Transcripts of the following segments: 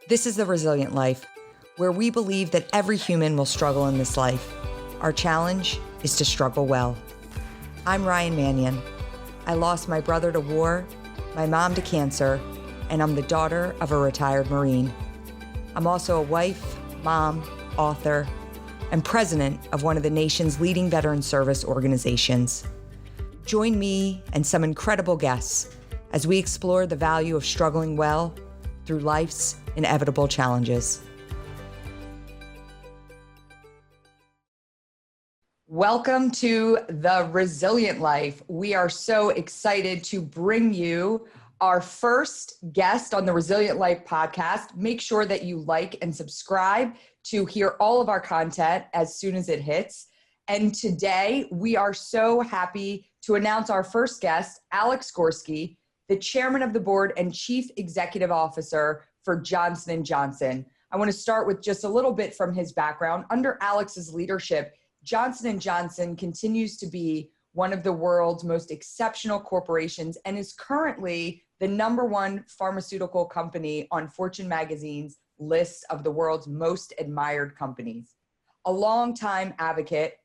This is The Resilient Life, where we believe that every human will struggle in this life. Our challenge is to struggle well. I'm Ryan Mannion. I lost my brother to war, my mom to cancer, and I'm the daughter of a retired Marine. I'm also a wife, mom, author, and president of one of the nation's leading veteran service organizations. Join me and some incredible guests as we explore the value of struggling well through life's inevitable challenges. Welcome to The Resilient Life. We are so excited to bring you our first guest on the Resilient Life podcast. Make sure that you like and subscribe to hear all of our content as soon as it hits. And today we are so happy to announce our first guest, Alex Gorsky, the chairman of the board and chief executive officer for Johnson & Johnson. I want to start with just a little bit from his background. Under Alex's leadership, Johnson & Johnson continues to be one of the world's most exceptional corporations and is currently the #1 pharmaceutical company on Fortune magazine's list of the world's most admired companies. A longtime advocate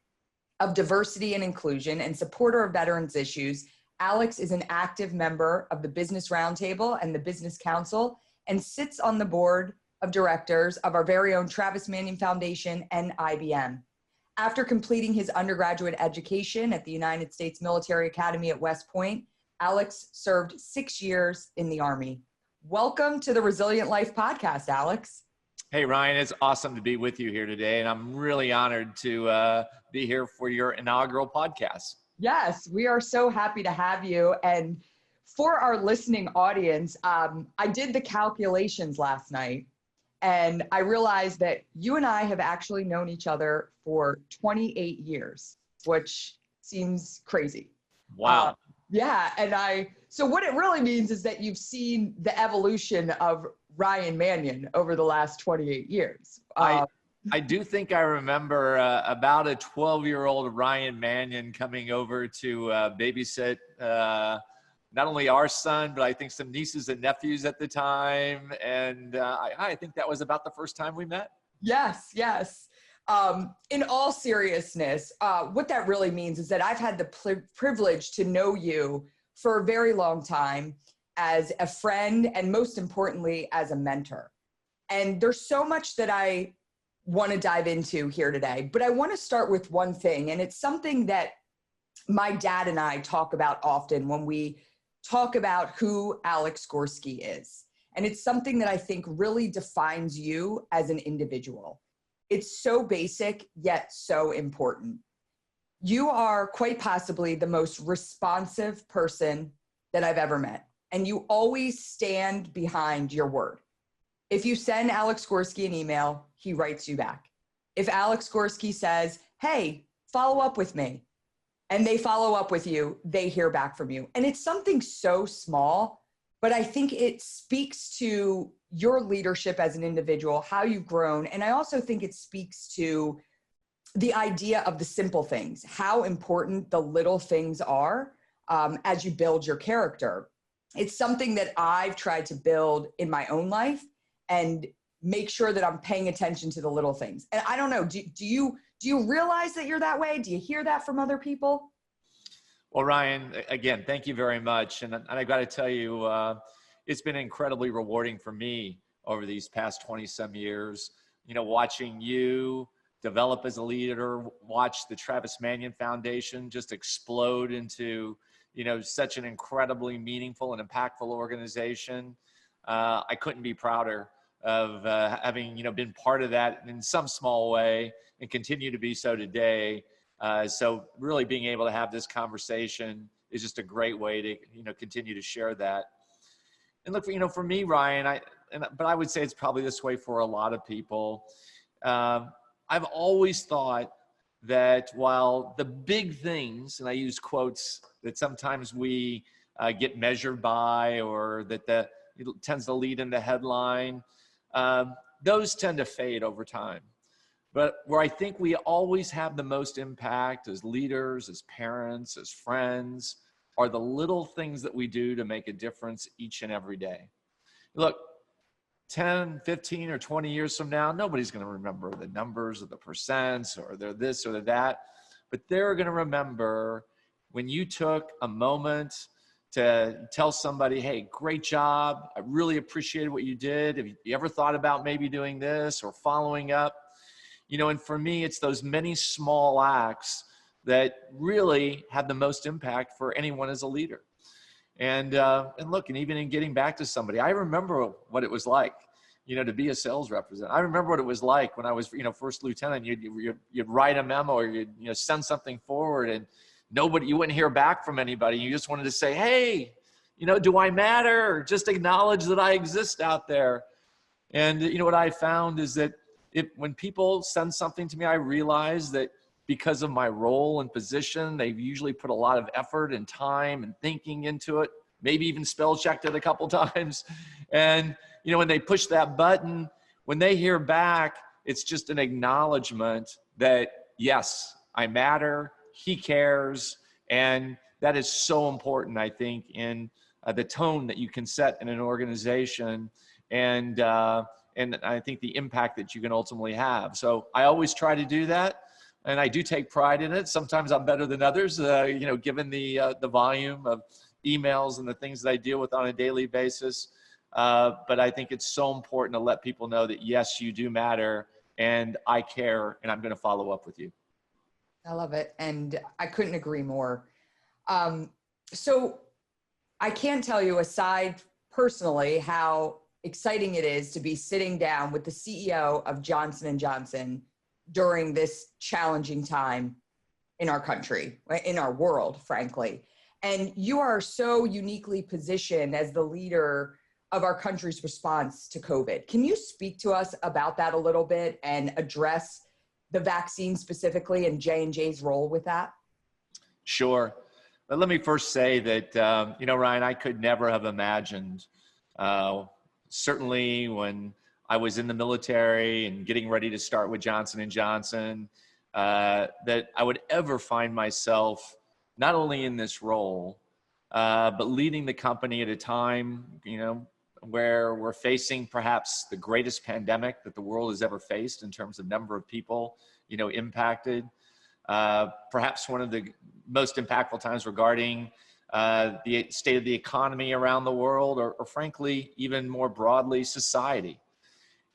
of diversity and inclusion and supporter of veterans issues, Alex is an active member of the Business Roundtable and the Business Council and sits on the board of directors of our very own Travis Manion Foundation and IBM. After completing his undergraduate education at the United States Military Academy at West Point, Alex served 6 years in the Army. Welcome to the Resilient Life podcast, Alex. Hey, Ryan, it's awesome to be with you here today, and I'm really honored to be here for your inaugural podcast. Yes, we are so happy to have you. And for our listening audience, I did the calculations last night, and I realized that you and I have actually known each other for 28 years, which seems crazy. Wow. Yeah, and so what it really means is that you've seen the evolution of Ryan Mannion over the last 28 years. I do think I remember about a 12-year-old Ryan Mannion coming over to babysit not only our son, but I think some nieces and nephews at the time. And I think that was about the first time we met. Yes. In all seriousness, what that really means is that I've had the privilege to know you for a very long time as a friend and most importantly, as a mentor. And there's so much that I want to dive into here today, but I want to start with one thing. And it's something that my dad and I talk about often when we talk about who Alex Gorsky is. And it's something that I think really defines you as an individual. It's so basic, yet so important. You are quite possibly the most responsive person that I've ever met. And you always stand behind your word. If you send Alex Gorsky an email, he writes you back. If Alex Gorsky says, hey, follow up with me, and they follow up with you, they hear back from you. And it's something so small, but I think it speaks to your leadership as an individual, how you've grown. And I also think it speaks to the idea of the simple things, how important the little things are as you build your character. It's something that I've tried to build in my own life and make sure that I'm paying attention to the little things. And I don't know, do you realize that you're that way? Do you hear that from other people? Well, Ryan, again, thank you very much. And I got to tell you, it's been incredibly rewarding for me over these past 20 some years, watching you develop as a leader, watch the Travis Manion Foundation just explode into, such an incredibly meaningful and impactful organization. I couldn't be prouder of having, been part of that in some small way and continue to be so today. So really being able to have this conversation is just a great way to, continue to share that. And look, for me, Ryan, but I would say it's probably this way for a lot of people. I've always thought that while the big things, and I use quotes that sometimes we get measured by, or that it tends to lead in the headline, those tend to fade over time. But where I think we always have the most impact as leaders, as parents, as friends, are the little things that we do to make a difference each and every day. Look, 10, 15, or 20 years from now, nobody's going to remember the numbers or the percents or the this or the that, but they're going to remember when you took a moment to tell somebody, hey, great job. I really appreciated what you did. Have you ever thought about maybe doing this or following up? And for me, it's those many small acts that really have the most impact for anyone as a leader. And look, and even in getting back to somebody, I remember what it was like, to be a sales representative. I remember what it was like when I was, first lieutenant. You'd write a memo or you'd send something forward, and you wouldn't hear back from anybody. You just wanted to say, hey, do I matter? Or just acknowledge that I exist out there. And what I found is that when people send something to me, I realize that because of my role and position, they've usually put a lot of effort and time and thinking into it, maybe even spell checked it a couple times. And, when they push that button, when they hear back, it's just an acknowledgement that, yes, I matter, he cares. And that is so important, I think, in the tone that you can set in an organization and I think the impact that you can ultimately have. So I always try to do that. And I do take pride in it. Sometimes I'm better than others, given the volume of emails and the things that I deal with on a daily basis. But I think it's so important to let people know that, yes, you do matter and I care and I'm going to follow up with you. I love it. And I couldn't agree more. So I can't tell you, aside personally, how exciting it is to be sitting down with the CEO of Johnson & Johnson during this challenging time in our country, in our world, frankly. And you are so uniquely positioned as the leader of our country's response to COVID. Can you speak to us about that a little bit and address the vaccine specifically and J&J's role with that? Sure. But let me first say that, Ryan, I could never have imagined, certainly when I was in the military and getting ready to start with Johnson & Johnson, that I would ever find myself not only in this role, but leading the company at a time, where we're facing perhaps the greatest pandemic that the world has ever faced in terms of number of people, impacted. Perhaps one of the most impactful times regarding the state of the economy around the world, or frankly, even more broadly, society.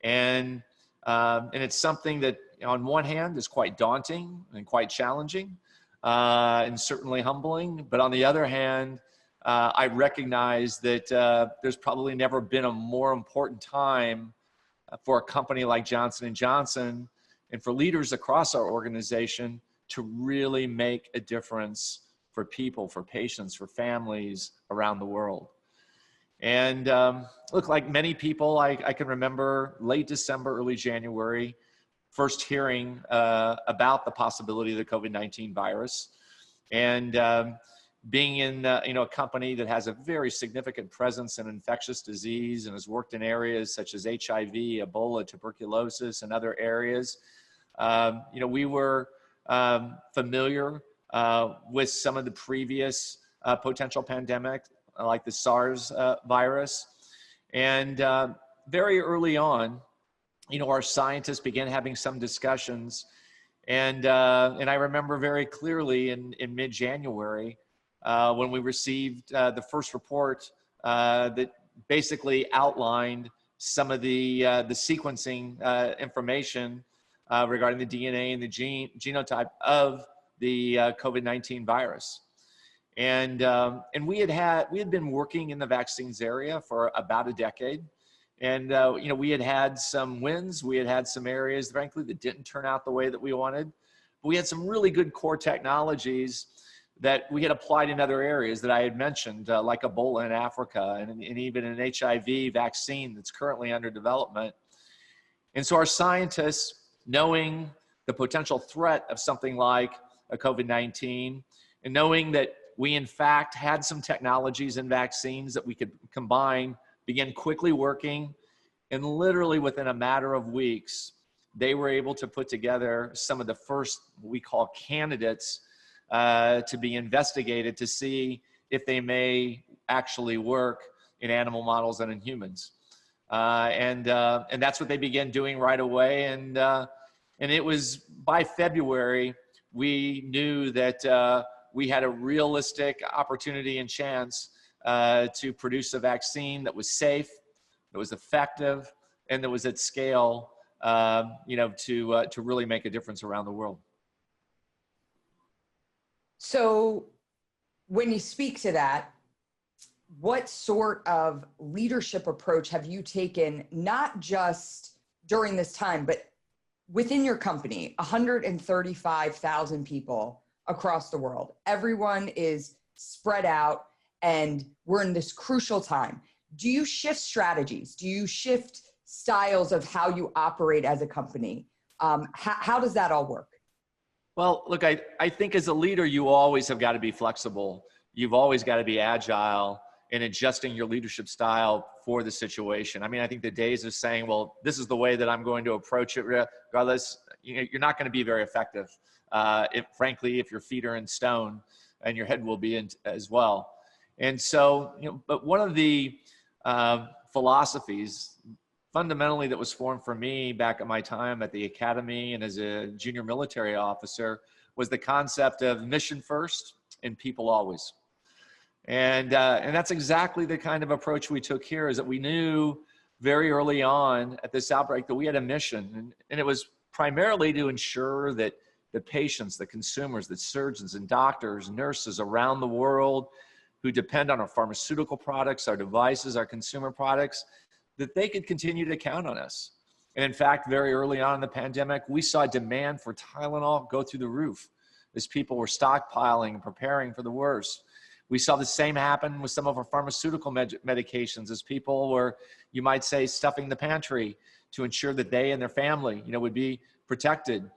And it's something that, on one hand, is quite daunting and quite challenging, and certainly humbling. But on the other hand, I recognize that there's probably never been a more important time for a company like Johnson & Johnson and for leaders across our organization to really make a difference for people, for patients, for families around the world. And look, like many people, I can remember late December, early January, first hearing about the possibility of the COVID-19 virus. And being in a company that has a very significant presence in infectious disease and has worked in areas such as HIV, Ebola, tuberculosis, and other areas, we were familiar with some of the previous potential pandemics, like the SARS virus. And very early on, our scientists began having some discussions. And I remember very clearly in mid-January, when we received the first report that basically outlined some of the sequencing information regarding the DNA and the genotype of the COVID-19 virus. And we had been working in the vaccines area for about a decade. And, we had some wins. We had some areas, frankly, that didn't turn out the way that we wanted. But we had some really good core technologies that we had applied in other areas that I had mentioned, like Ebola in Africa and even an HIV vaccine that's currently under development. And so our scientists, knowing the potential threat of something like a COVID-19, and knowing that we in fact had some technologies and vaccines that we could combine, began quickly working, and literally within a matter of weeks, they were able to put together some of the first, what we call candidates, to be investigated to see if they may actually work in animal models and in humans. And that's what they began doing right away. And it was by February, we knew that we had a realistic opportunity and chance to produce a vaccine that was safe, that was effective, and that was at scale, to really make a difference around the world. So when you speak to that, what sort of leadership approach have you taken, not just during this time, but within your company? 135,000 people across the world. Everyone is spread out, and we're in this crucial time. Do you shift strategies? Do you shift styles of how you operate as a company? How does that all work? Well, look, I think as a leader, you always have got to be flexible. You've always got to be agile in adjusting your leadership style for the situation. I mean, I think the days of saying, well, this is the way that I'm going to approach it, regardless, you're not going to be very effective. Frankly, if your feet are in stone, and your head will be in as well. And so, but one of the philosophies fundamentally that was formed for me back at my time at the academy and as a junior military officer was the concept of mission first and people always. And that's exactly the kind of approach we took here, is that we knew very early on at this outbreak that we had a mission, and it was primarily to ensure that the patients, the consumers, the surgeons and doctors, nurses around the world who depend on our pharmaceutical products, our devices, our consumer products, that they could continue to count on us. And in fact, very early on in the pandemic, we saw demand for Tylenol go through the roof as people were stockpiling and preparing for the worst. We saw the same happen with some of our pharmaceutical medications as people were, you might say, stuffing the pantry to ensure that they and their family, would be protected.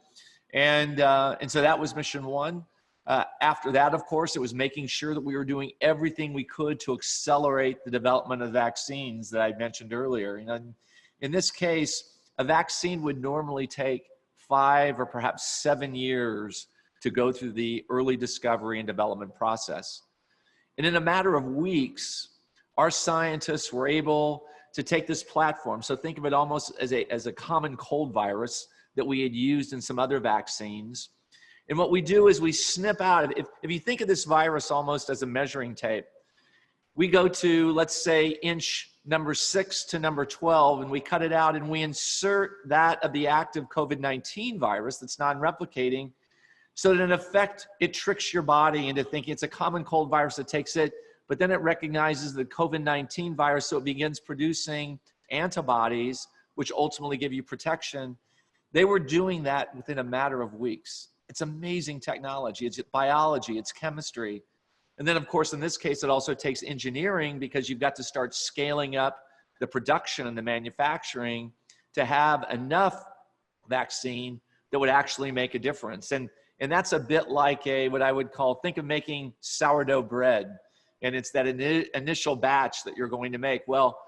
And so that was mission one. After that, of course, it was making sure that we were doing everything we could to accelerate the development of vaccines that I mentioned earlier. In this case, a vaccine would normally take 5 or perhaps 7 years to go through the early discovery and development process. And in a matter of weeks, our scientists were able to take this platform. So think of it almost as a common cold virus that we had used in some other vaccines. And what we do is we snip out, if you think of this virus almost as a measuring tape, we go to, let's say, inch number 6 to number 12, and we cut it out and we insert that of the active COVID-19 virus that's non-replicating, so that in effect, it tricks your body into thinking it's a common cold virus that takes it, but then it recognizes the COVID-19 virus, so it begins producing antibodies, which ultimately give you protection. They were doing that within a matter of weeks. It's amazing technology. It's biology, it's chemistry. And then, of course, in this case, it also takes engineering, because you've got to start scaling up the production and the manufacturing to have enough vaccine that would actually make a difference. And that's a bit like what I would call, think of making sourdough bread. And it's that initial batch that you're going to make. Well,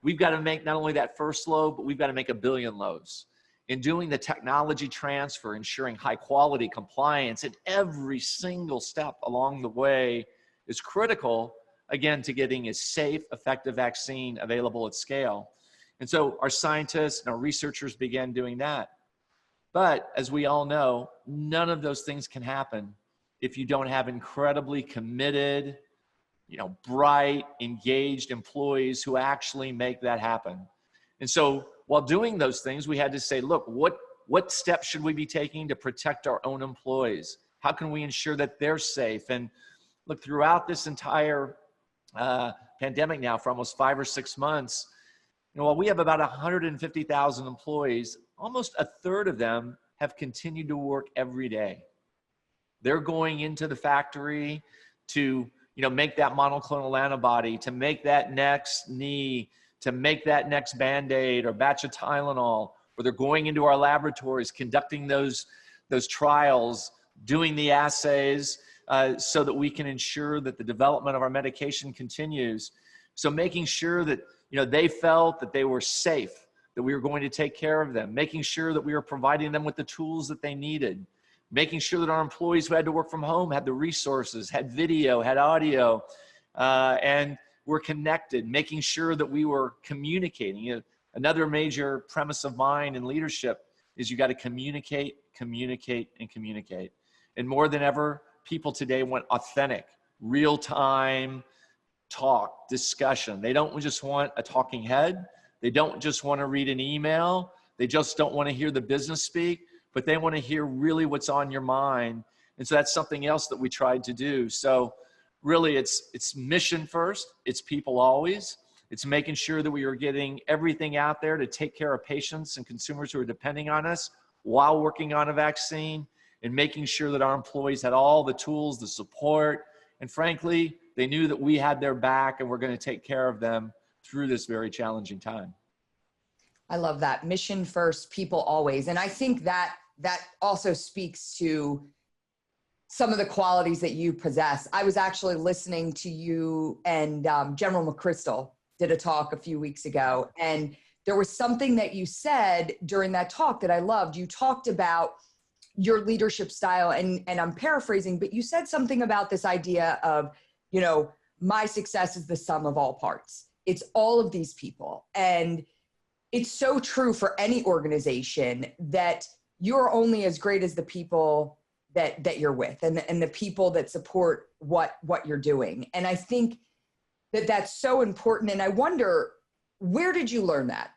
we've got to make not only that first loaf, but we've got to make 1 billion loaves. In doing the technology transfer, ensuring high quality compliance at every single step along the way is critical, again, to getting a safe, effective vaccine available at scale. And so our scientists and our researchers began doing that. But as we all know, none of those things can happen if you don't have incredibly committed, bright, engaged employees who actually make that happen. And so while doing those things, we had to say, look, what steps should we be taking to protect our own employees? How can we ensure that they're safe? And look, throughout this entire pandemic now for almost 5 or 6 months, while we have about 150,000 employees, almost a third of them have continued to work every day. They're going into the factory to, make that monoclonal antibody, to make that next knee, to make that next Band-Aid or batch of Tylenol, or they're going into our laboratories, conducting those trials, doing the assays, so that we can ensure that the development of our medication continues. So making sure that, they felt that they were safe, that we were going to take care of them, making sure that we were providing them with the tools that they needed, making sure that our employees who had to work from home had the resources, had video, had audio, and were connected, making sure that we were communicating. Another major premise of mine in leadership is you got to communicate, communicate, and communicate. And more than ever, people today want authentic, real-time talk, discussion. They don't just want a talking head. They don't just want to read an email. They just don't want to hear the business speak, but they want to hear really what's on your mind. And so that's something else that we tried to do. So really it's mission first, it's people always. It's making sure that we are getting everything out there to take care of patients and consumers who are depending on us while working on a vaccine, and making sure that our employees had all the tools, the support, and frankly, they knew that we had their back and we're going to take care of them through this very challenging time. I love that. Mission first, people always. And I think that also speaks to some of the qualities that you possess. I was actually listening to you and General McChrystal did a talk a few weeks ago. And there was something that you said during that talk that I loved. You talked about your leadership style, and I'm paraphrasing, but you said something about this idea of, you know, my success is the sum of all parts. It's all of these people. And it's so true for any organization that you're only as great as the people that you're with, and the people that support what you're doing. And I think that that's so important. And I wonder, where did you learn that?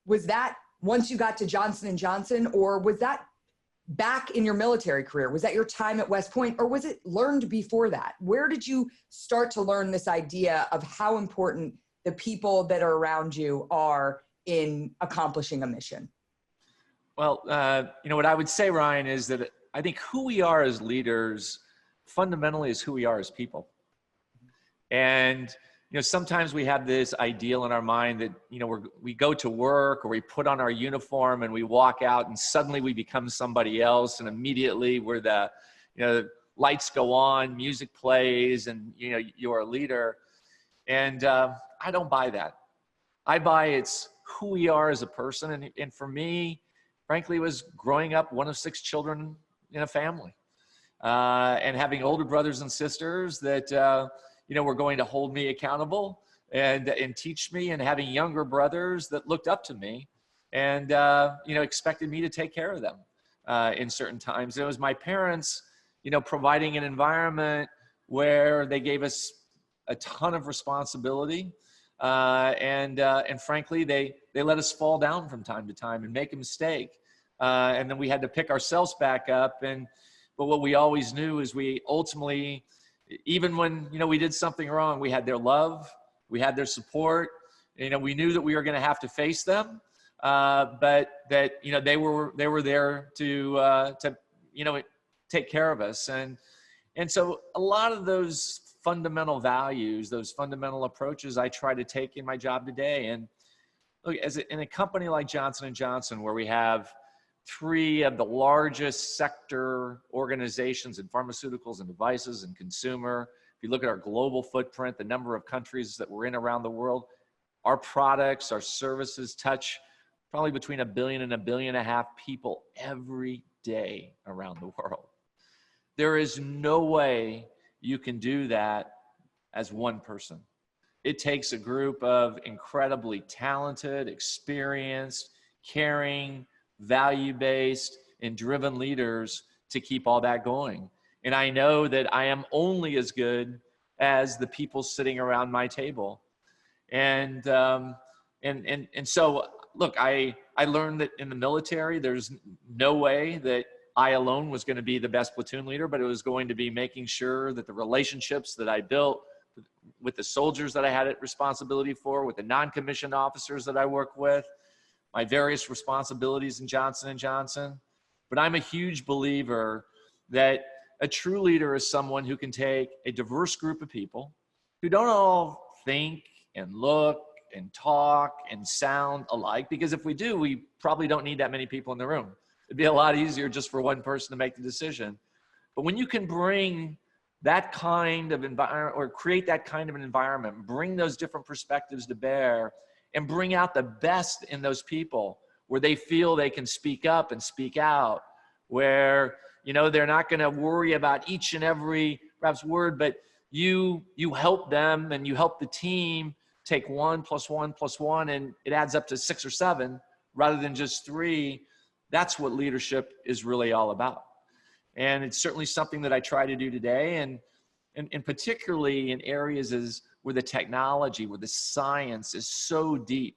Was that once you got to Johnson & Johnson, or was that back in your military career? Was that your time at West Point, or was it learned before that? Where did you start to learn this idea of how important the people that are around you are in accomplishing a mission? Well, you know, what I would say, Ryan, is that I think who we are as leaders fundamentally is who we are as people. And, you know, sometimes we have this ideal in our mind that, you know, we go to work or we put on our uniform and we walk out and suddenly we become somebody else, and immediately we're the, you know, lights go on, music plays, and, you know, you're a leader. And I don't buy that. I buy it's who we are as a person. And for me, frankly, it was growing up one of 6 children in a family, and having older brothers and sisters that, you know, were going to hold me accountable and teach me, and having younger brothers that looked up to me and, you know, expected me to take care of them in certain times. It was my parents, you know, providing an environment where they gave us a ton of responsibility. And frankly, they let us fall down from time to time and make a mistake. And then we had to pick ourselves back up. But what we always knew is we ultimately, even when, you know, we did something wrong, we had their love, we had their support. You know, we knew that we were going to have to face them, but that, you know, they were there to you know, take care of us. And so a lot of those fundamental values, those fundamental approaches, I try to take in my job today. And look, in a company like Johnson & Johnson, where we have 3 of the largest sector organizations in pharmaceuticals and devices and consumer. If you look at our global footprint, the number of countries that we're in around the world, our products, our services touch probably between 1 billion and 1.5 billion people every day around the world. There is no way you can do that as one person. It takes a group of incredibly talented, experienced, caring, value-based, and driven leaders to keep all that going. And I know that I am only as good as the people sitting around my table. And so, look, I learned that in the military, there's no way that I alone was going to be the best platoon leader, but it was going to be making sure that the relationships that I built with the soldiers that I had responsibility for, with the non-commissioned officers that I work with, my various responsibilities in Johnson & Johnson. But I'm a huge believer that a true leader is someone who can take a diverse group of people who don't all think and look and talk and sound alike, because if we do, we probably don't need that many people in the room. It'd be a lot easier just for one person to make the decision. But when you can bring that kind of environment, or create that kind of an environment, bring those different perspectives to bear, and bring out the best in those people, where they feel they can speak up and speak out, where, you know, they're not going to worry about each and every perhaps word, but you help them and you help the team take 1 + 1 + 1, and it adds up to 6 or 7 rather than just 3. That's what leadership is really all about. And it's certainly something that I try to do today. And particularly in areas where the technology, where the science is so deep,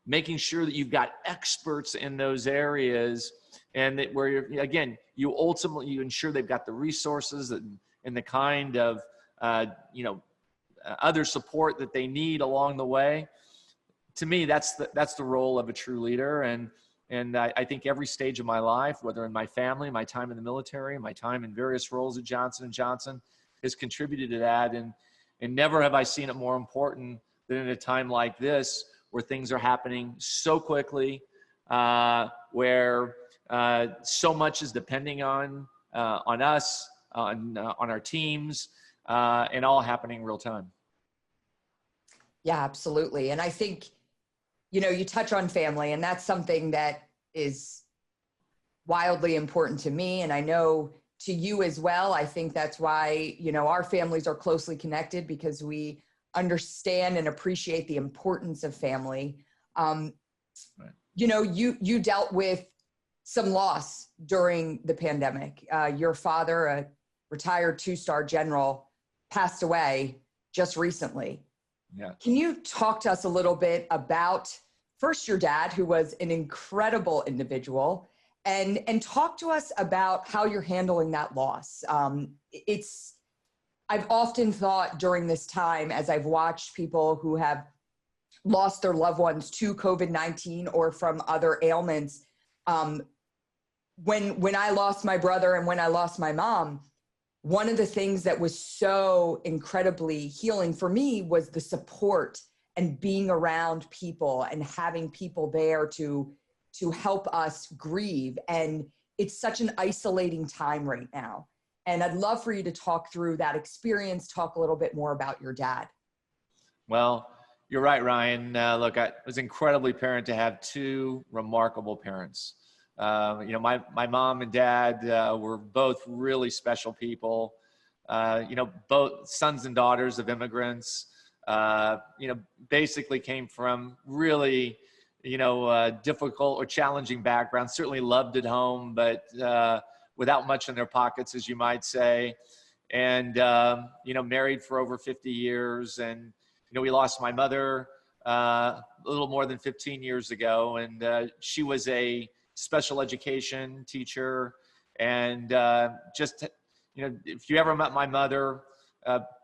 making sure that you've got experts in those areas, and that where again, you ultimately ensure they've got the resources and the kind of other support that they need along the way. To me, that's the role of a true leader. And I think every stage of my life, whether in my family, my time in the military, my time in various roles at Johnson & Johnson, has contributed to that. And never have I seen it more important than in a time like this, where things are happening so quickly, where so much is depending on us, on our teams, and all happening real time. Yeah, absolutely. And I think, you touch on family, and that's something that is wildly important to me. And I know to you as well. I think that's why, our families are closely connected, because we understand and appreciate the importance of family. Right. You dealt with some loss during the pandemic. Your father, a retired 2-star general, passed away just recently. Yeah. Can you talk to us a little bit about first your dad, who was an incredible individual, and talk to us about how you're handling that loss? I've often thought during this time, as I've watched people who have lost their loved ones to COVID-19 or from other ailments, when I lost my brother and when I lost my mom, one of the things that was so incredibly healing for me was the support and being around people and having people there to help us grieve. And it's such an isolating time right now. And I'd love for you to talk through that experience, talk a little bit more about your dad. Well, you're right, Ryan. Look, I was incredibly parent to have 2 remarkable parents. My mom and dad were both really special people. Both sons and daughters of immigrants. Basically came from really, difficult or challenging backgrounds. Certainly loved at home, but without much in their pockets, as you might say. And married for over 50 years. And we lost my mother a little more than 15 years ago, and she was a special education teacher. And if you ever met my mother,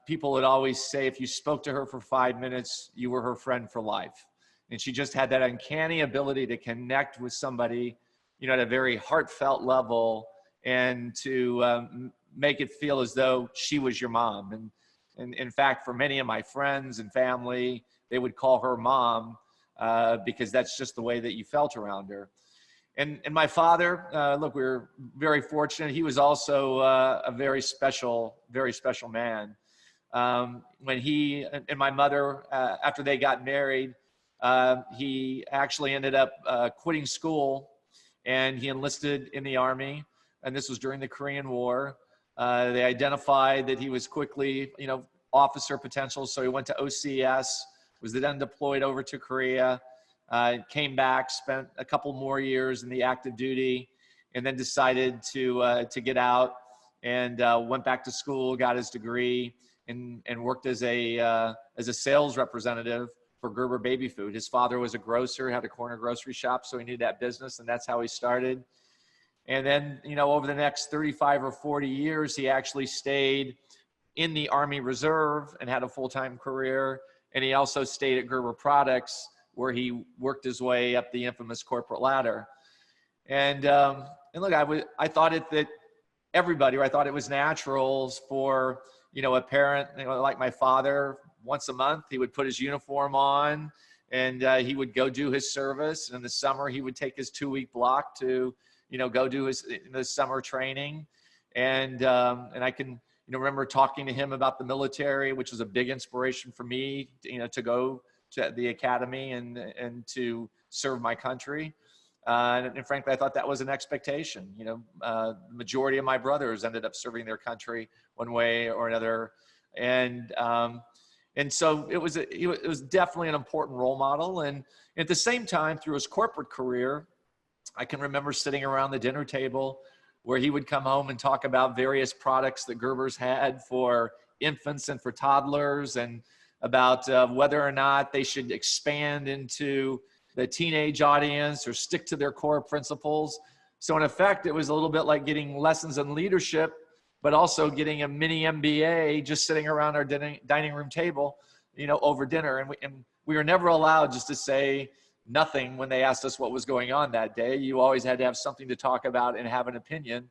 people would always say if you spoke to her for 5 minutes, you were her friend for life. And she just had that uncanny ability to connect with somebody, at a very heartfelt level, and to make it feel as though she was your mom. And in fact, for many of my friends and family, they would call her mom because that's just the way that you felt around her. And my father, look, we were very fortunate. He was also a very special man. When he and my mother, after they got married, he actually ended up quitting school, and he enlisted in the Army. And this was during the Korean War. They identified that he was quickly, officer potential. So he went to OCS, was then deployed over to Korea. Came back, spent a couple more years in the active duty, and then decided to get out, and went back to school, got his degree, and worked as a sales representative for Gerber Baby Food. His father was a grocer, had a corner grocery shop, so he knew that business, and that's how he started. And then, over the next 35 or 40 years, he actually stayed in the Army Reserve and had a full-time career. And he also stayed at Gerber Products, where he worked his way up the infamous corporate ladder. And look, I thought it was natural for, a parent, like my father, once a month, he would put his uniform on, and he would go do his service. And in the summer, he would take his 2-week block to, go do his summer training. And I can, remember talking to him about the military, which was a big inspiration for me, to go to the academy and to serve my country. And frankly, I thought that was an expectation. The majority of my brothers ended up serving their country one way or another. And And so it was definitely an important role model. And at the same time, through his corporate career, I can remember sitting around the dinner table where he would come home and talk about various products that Gerber's had for infants and for toddlers, and about whether or not they should expand into the teenage audience or stick to their core principles. So in effect, it was a little bit like getting lessons in leadership, but also getting a mini MBA just sitting around our dining room table, over dinner. And we were never allowed just to say nothing when they asked us what was going on that day. You always had to have something to talk about and have an opinion.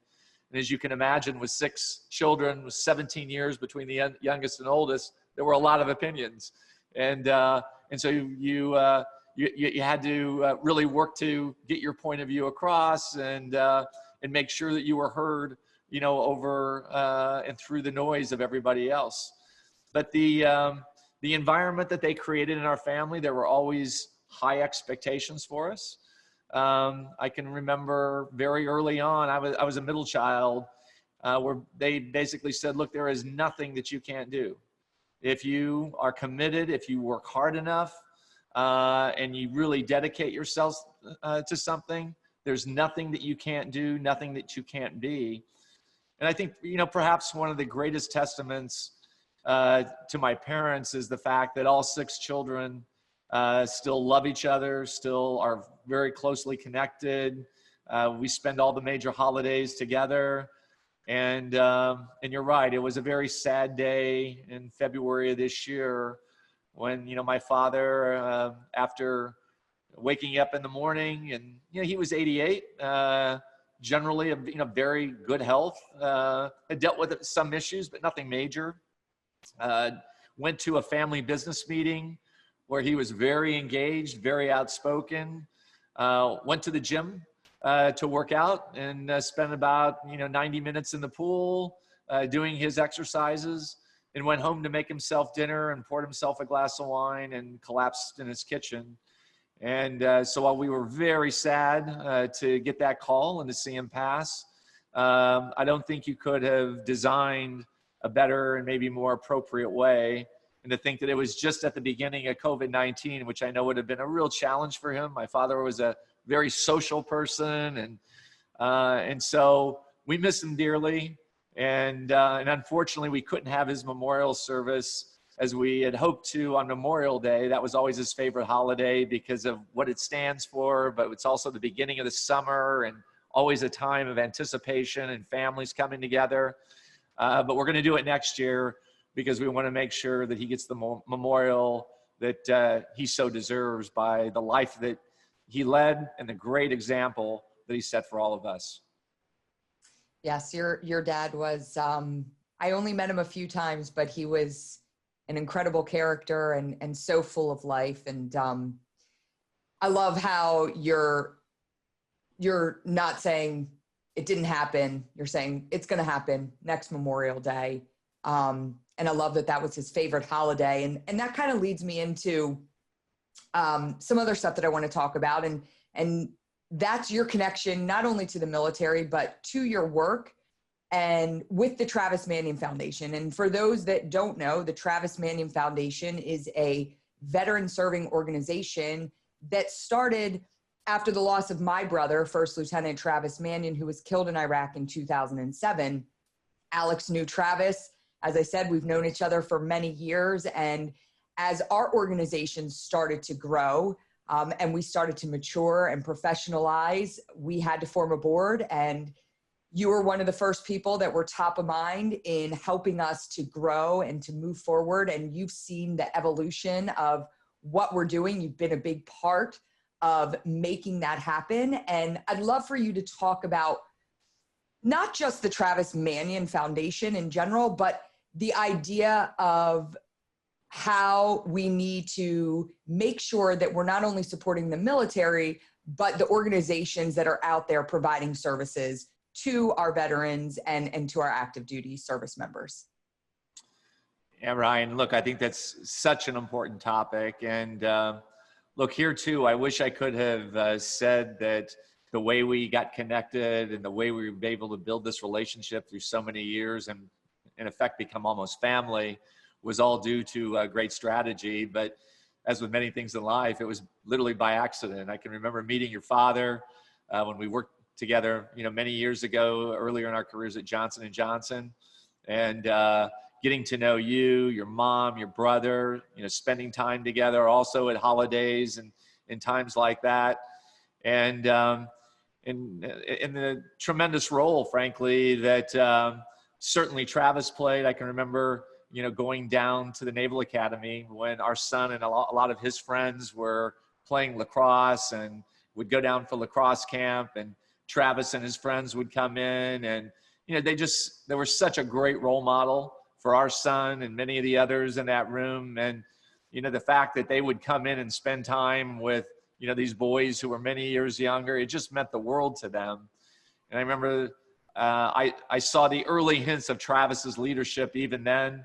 And as you can imagine, with 6 children, with 17 years between the youngest and oldest, there were a lot of opinions. And so you had to really work to get your point of view across, and make sure that you were heard, over and through the noise of everybody else. But the environment that they created in our family, there were always high expectations for us. I can remember very early on, I was a middle child, where they basically said, look, there is nothing that you can't do. If you are committed, if you work hard enough, and you really dedicate yourself to something, there's nothing that you can't do, nothing that you can't be. And I think, perhaps one of the greatest testaments to my parents is the fact that all 6 children still love each other, still are very closely connected. We spend all the major holidays together. And you're right, it was a very sad day in February of this year when, my father, after waking up in the morning, and, he was 88, generally of, very good health, had dealt with some issues, but nothing major. Went to a family business meeting where he was very engaged, very outspoken, went to the gym to work out, and spent about 90 minutes in the pool doing his exercises, and went home to make himself dinner and poured himself a glass of wine and collapsed in his kitchen. And so while we were very sad to get that call and to see him pass, I don't think you could have designed a better and maybe more appropriate way. And to think that it was just at the beginning of COVID-19, which I know would have been a real challenge for him. My father was a very social person, and so we miss him dearly. And unfortunately, we couldn't have his memorial service as we had hoped to on Memorial Day. That was always his favorite holiday because of what it stands for, but it's also the beginning of the summer and always a time of anticipation and families coming together. But we're going to do it next year because we want to make sure that he gets the memorial that he so deserves by the life that he led and the great example that he set for all of us. Yes, your dad was, I only met him a few times, but he was an incredible character and so full of life. And I love how you're not saying it didn't happen. You're saying it's going to happen next Memorial Day. And I love that that was his favorite holiday. And that kind of leads me into some other stuff that I want to talk about. And that's your connection, not only to the military, but to your work and with the Travis Manion Foundation. And for those that don't know, the Travis Manion Foundation is a veteran serving organization that started after the loss of my brother, First Lieutenant Travis Manion, who was killed in Iraq in 2007. Alex knew Travis. As I said, we've known each other for many years. And as our organization started to grow and we started to mature and professionalize, we had to form a board. And you were one of the first people that were top of mind in helping us to grow and to move forward. And you've seen the evolution of what we're doing. You've been a big part of making that happen. And I'd love for you to talk about not just the Travis Manion Foundation in general, but the idea of how we need to make sure that we're not only supporting the military, but the organizations that are out there providing services to our veterans and to our active duty service members. Yeah, Ryan, look, I think that's such an important topic. And look, here too, I wish I could have said that the way we got connected and the way we were able to build this relationship through so many years and in effect become almost family was all due to great strategy. But as with many things in life, it was literally by accident. I can remember meeting your father when we worked together, many years ago, earlier in our careers at Johnson & Johnson, and getting to know you, your mom, your brother, spending time together also at holidays and times like that. And in the tremendous role, frankly, that certainly Travis played. I can remember, going down to the Naval Academy when our son and a lot of his friends were playing lacrosse and would go down for lacrosse camp, and Travis and his friends would come in, and, they were such a great role model for our son and many of the others in that room. And, the fact that they would come in and spend time with, these boys who were many years younger, it just meant the world to them. And I remember I saw the early hints of Travis's leadership even then.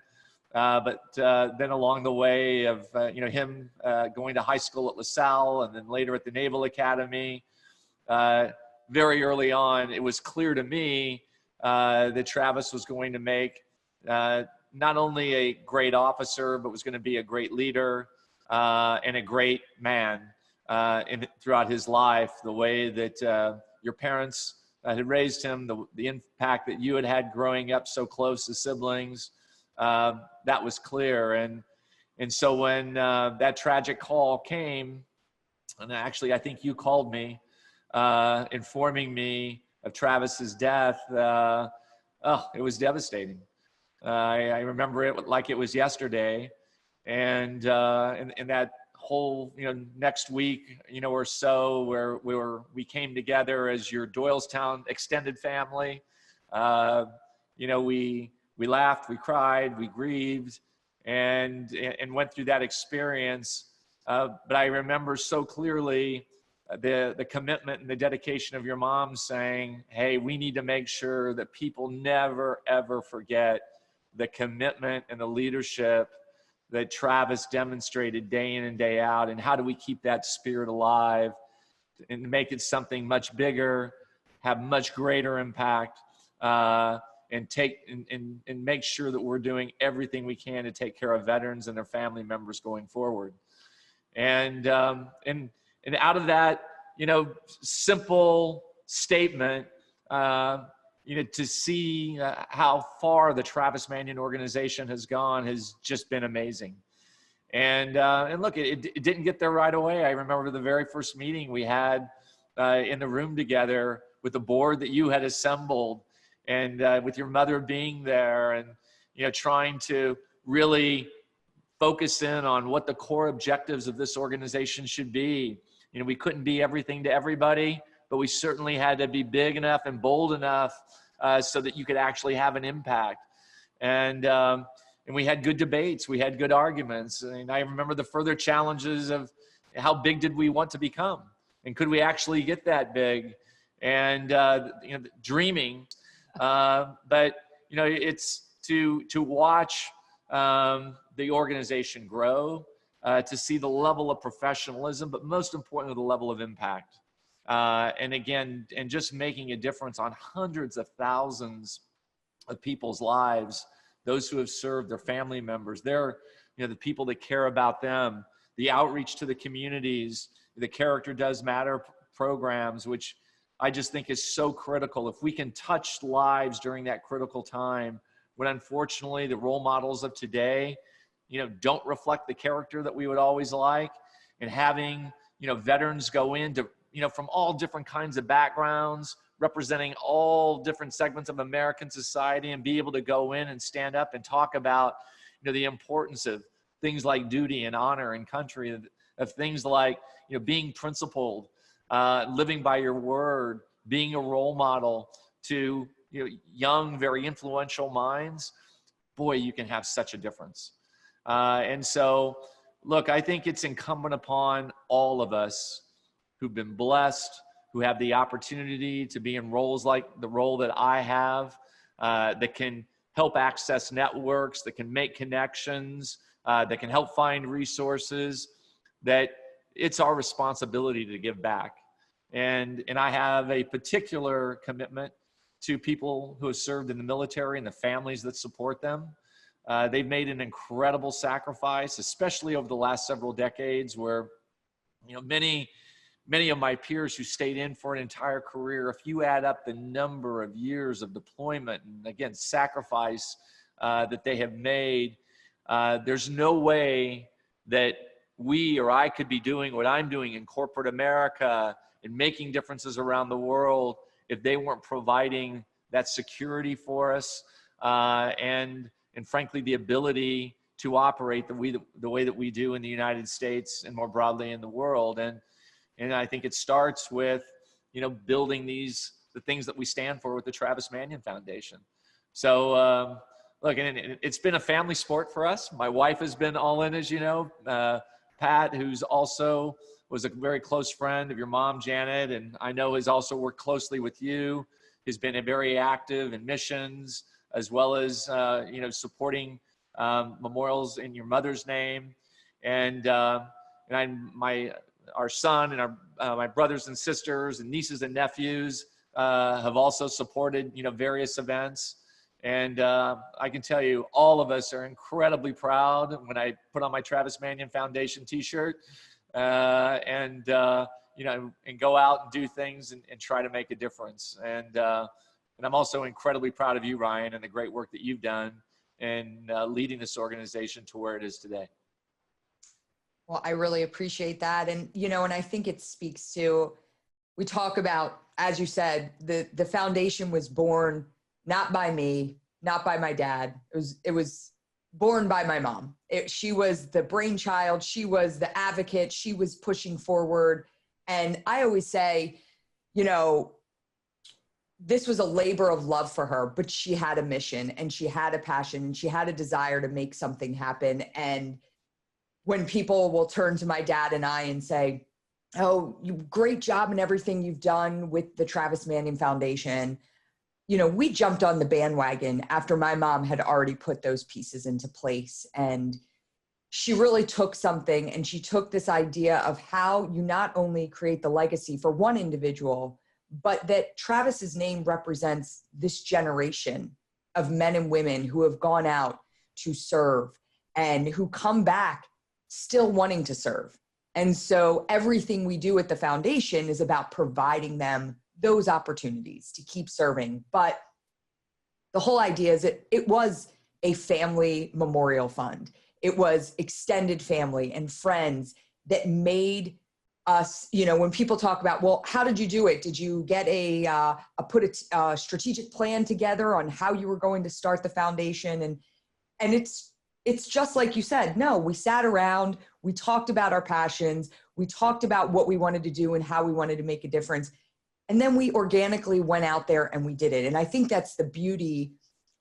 But then along the way of, him going to high school at LaSalle and then later at the Naval Academy, very early on, it was clear to me that Travis was going to make not only a great officer, but was going to be a great leader and a great man throughout his life. The way that your parents had raised him, the impact that you had growing up so close as siblings, that was clear. And so when that tragic call came, and actually I think you called me, informing me of Travis's death, it was devastating. I remember it like it was yesterday. And in that whole, next week, or so, where we came together as your Doylestown extended family, we laughed, we cried, we grieved, and went through that experience. But I remember so clearly the commitment and the dedication of your mom saying, hey, we need to make sure that people never, ever forget the commitment and the leadership that Travis demonstrated day in and day out. And how do we keep that spirit alive and make it something much bigger, have much greater impact, and make sure that we're doing everything we can to take care of veterans and their family members going forward. And out of that, simple statement, to see how far the Travis Manion organization has gone has just been amazing. And look, it didn't get there right away. I remember the very first meeting we had in the room together with the board that you had assembled, and with your mother being there, and trying to really focus in on what the core objectives of this organization should be. We couldn't be everything to everybody, but we certainly had to be big enough and bold enough so that you could actually have an impact. And we had good debates, we had good arguments. And I remember the further challenges of how big did we want to become, and could we actually get that big, and dreaming. But it's to watch the organization grow, to see the level of professionalism, but most importantly, the level of impact. And just making a difference on hundreds of thousands of people's lives, those who have served, their family members, the people that care about them, the outreach to the communities, the Character Does Matter programs, which I just think is so critical. If we can touch lives during that critical time, when unfortunately the role models of today, don't reflect the character that we would always like, and having, veterans go into, from all different kinds of backgrounds, representing all different segments of American society, and be able to go in and stand up and talk about, the importance of things like duty and honor and country, of things like, being principled, living by your word, being a role model to, young, very influential minds. Boy, you can have such a difference. And so, look, I think it's incumbent upon all of us who've been blessed, who have the opportunity to be in roles like the role that I have, that can help access networks, that can make connections, that can help find resources, that it's our responsibility to give back. And I have a particular commitment to people who have served in the military and the families that support them. They've made an incredible sacrifice, especially over the last several decades, where many of my peers who stayed in for an entire career, if you add up the number of years of deployment and, again, sacrifice that they have made, there's no way that we or I could be doing what I'm doing in corporate America and making differences around the world if they weren't providing that security for us, and frankly, the ability to operate the way that we do in the United States and more broadly in the world. And I think it starts with, building the things that we stand for with the Travis Manion Foundation. So, look, and it's been a family sport for us. My wife has been all in, as you know. Pat, who's also was a very close friend of your mom, Janet, and I know has also worked closely with you, has been very active in missions, as well as, supporting memorials in your mother's name. And our son and my brothers and sisters and nieces and nephews have also supported, various events. And I can tell you, all of us are incredibly proud when I put on my Travis Manion Foundation T-shirt, and go out and do things and try to make a difference. And I'm also incredibly proud of you, Ryan, and the great work that you've done in leading this organization to where it is today. Well, I really appreciate that. And, and I think it speaks to, we talk about, as you said, the foundation was born not by me, not by my dad. It was born by my mom. She was the brainchild. She was the advocate. She was pushing forward. And I always say, this was a labor of love for her, but she had a mission and she had a passion and she had a desire to make something happen. And when people will turn to my dad and I and say, oh, great job in everything you've done with the Travis Manion Foundation, we jumped on the bandwagon after my mom had already put those pieces into place. And she really took something, and she took this idea of how you not only create the legacy for one individual, but that Travis's name represents this generation of men and women who have gone out to serve and who come back still wanting to serve. And so everything we do at the foundation is about providing them those opportunities to keep serving. But the whole idea is that it was a family memorial fund. It was extended family and friends that made us, when people talk about, well, how did you do it? Did you get put a strategic plan together on how you were going to start the foundation? And it's just like you said, no, we sat around, we talked about our passions, we talked about what we wanted to do and how we wanted to make a difference. And then we organically went out there and we did it. And I think that's the beauty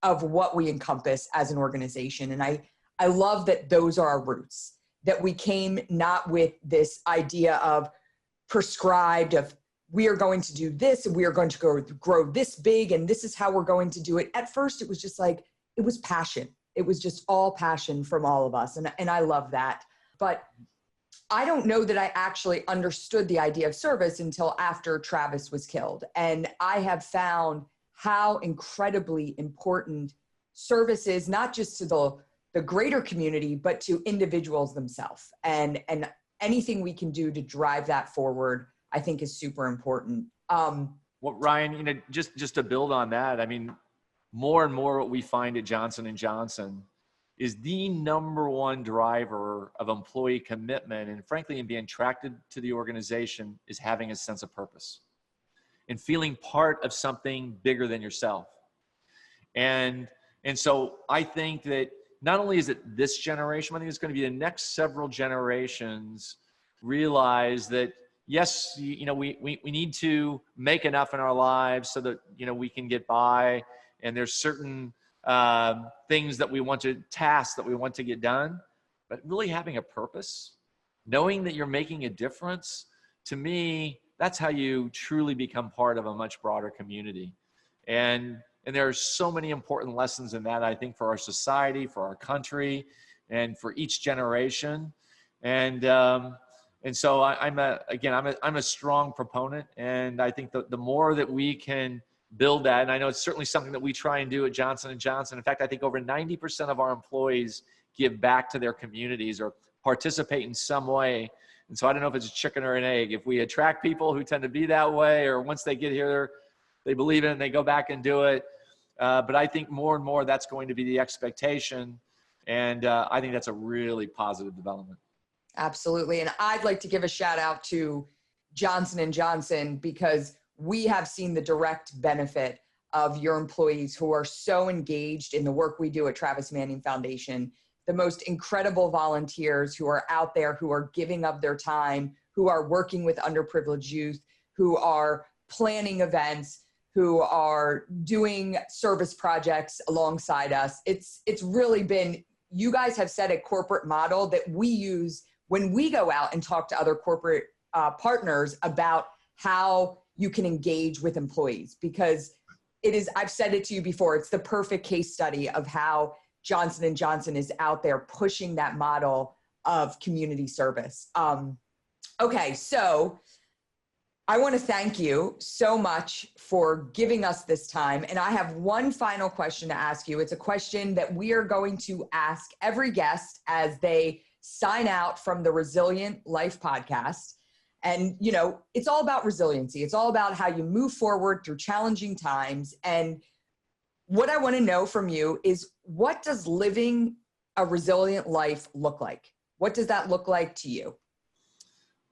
of what we encompass as an organization. And I love that those are our roots, that we came not with this idea of prescribed of we are going to do this and we are going to grow this big and this is how we're going to do it. At first, it was just like, it was passion. It was just all passion from all of us. And I love that. But I don't know that I actually understood the idea of service until after Travis was killed. And I have found how incredibly important service is, not just to the greater community, but to individuals themselves. And anything we can do to drive that forward, I think is super important. Well, Ryan, just to build on that, I mean, more and more what we find at Johnson & Johnson is the number one driver of employee commitment and frankly, in being attracted to the organization is having a sense of purpose and feeling part of something bigger than yourself. And so I think that not only is it this generation, I think it's going to be the next several generations realize that, yes, we need to make enough in our lives so that, we can get by. And there's certain things that we want to, tasks that we want to get done, but really having a purpose, knowing that you're making a difference, to me, that's how you truly become part of a much broader community. And there are so many important lessons in that, I think, for our society, for our country, and for each generation. And so I'm a strong proponent. And I think the more that we can build that. And I know it's certainly something that we try and do at Johnson & Johnson. In fact, I think over 90% of our employees give back to their communities or participate in some way. And so I don't know if it's a chicken or an egg. If we attract people who tend to be that way, or once they get here, they believe in it and they go back and do it. But I think more and more that's going to be the expectation. And I think that's a really positive development. Absolutely. And I'd like to give a shout out to Johnson & Johnson, because we have seen the direct benefit of your employees who are so engaged in the work we do at Travis Manning Foundation, the most incredible volunteers who are out there, who are giving up their time, who are working with underprivileged youth, who are planning events, who are doing service projects alongside us. It's really been, you guys have set a corporate model that we use when we go out and talk to other corporate partners about how you can engage with employees, because it is, I've said it to you before, it's the perfect case study of how Johnson & Johnson is out there pushing that model of community service. Okay, so I want to thank you so much for giving us this time. And I have one final question to ask you. It's a question that we are going to ask every guest as they sign out from the Resilient Life podcast. And, you know, it's all about resiliency. It's all about how you move forward through challenging times. And what I want to know from you is, what does living a resilient life look like? What does that look like to you?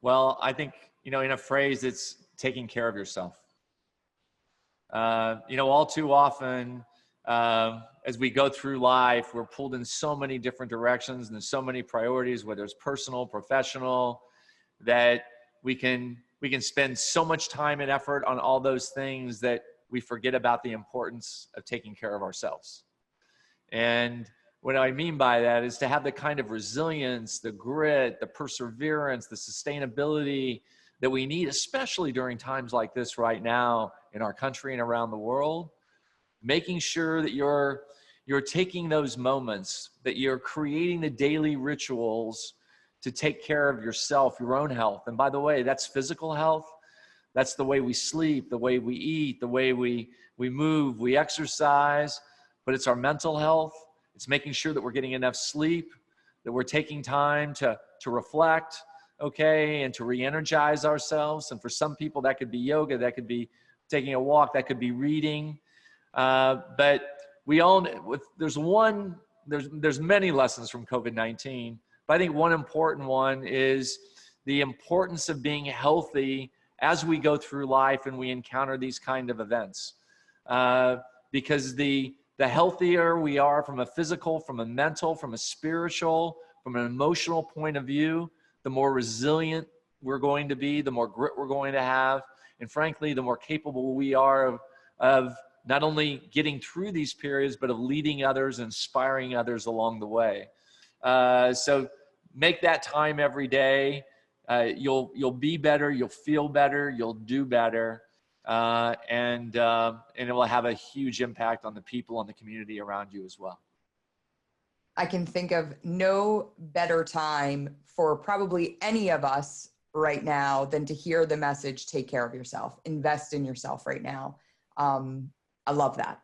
Well, I think, you know, in a phrase, it's taking care of yourself. You know, all too often, as we go through life, we're pulled in so many different directions and there's so many priorities, whether it's personal, professional, that we can spend so much time and effort on all those things that we forget about the importance of taking care of ourselves. And what I mean by that is to have the kind of resilience, the grit, the perseverance, the sustainability that we need, especially during times like this right now in our country and around the world. Making sure that you're taking those moments, that you're creating the daily rituals to take care of yourself, your own health. And by the way, that's physical health. That's the way we sleep, the way we eat, the way we move, we exercise, but it's our mental health. It's making sure that we're getting enough sleep, that we're taking time to reflect, okay, and to re-energize ourselves. And for some people, that could be yoga, that could be taking a walk, that could be reading. But we all, there's many lessons from COVID-19, but I think one important one is the importance of being healthy as we go through life and we encounter these kind of events. Because the healthier we are from a physical, from a mental, from a spiritual, from an emotional point of view, the more resilient we're going to be, the more grit we're going to have, and frankly, the more capable we are of not only getting through these periods, but of leading others, inspiring others along the way. So make that time every day. You'll be better, you'll feel better, you'll do better, and it will have a huge impact on the people, on the community around you as well. I can think of no better time for probably any of us right now than to hear the message, take care of yourself, invest in yourself right now. I love that.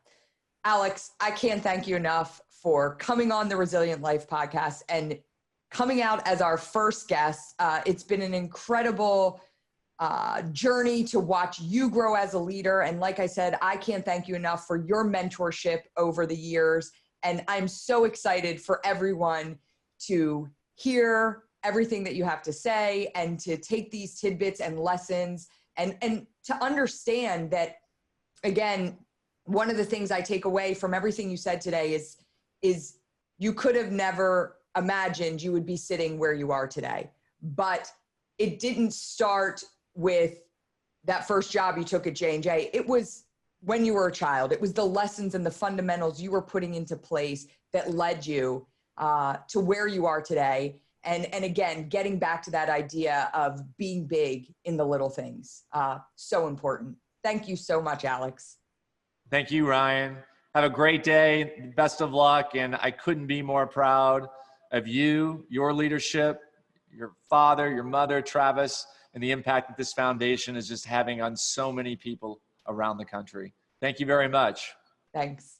Alex, I can't thank you enough for coming on the Resilient Life podcast and coming out as our first guest. It's been an incredible journey to watch you grow as a leader. And like I said, I can't thank you enough for your mentorship over the years. And I'm so excited for everyone to hear everything that you have to say and to take these tidbits and lessons and to understand that, again, one of the things I take away from everything you said today is you could have never imagined you would be sitting where you are today. But it didn't start with that first job you took at J&J. It was when you were a child. It was the lessons and the fundamentals you were putting into place that led you to where you are today. And again, getting back to that idea of being big in the little things. So important. Thank you so much, Alex. Thank you, Ryan. Have a great day. Best of luck. And I couldn't be more proud of you, your leadership, your father, your mother, Travis, and the impact that this foundation is just having on so many people around the country. Thank you very much. Thanks.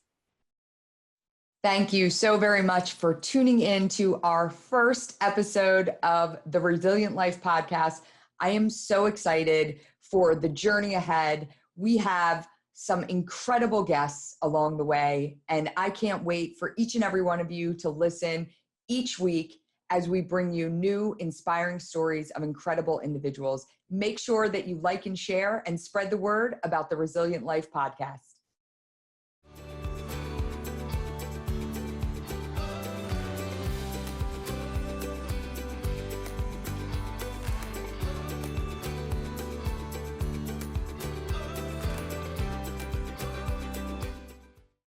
Thank you so very much for tuning in to our first episode of the Resilient Life podcast. I am so excited for the journey ahead. We have some incredible guests along the way, and I can't wait for each and every one of you to listen each week as we bring you new, inspiring stories of incredible individuals. Make sure that you like and share and spread the word about the Resilient Life podcast.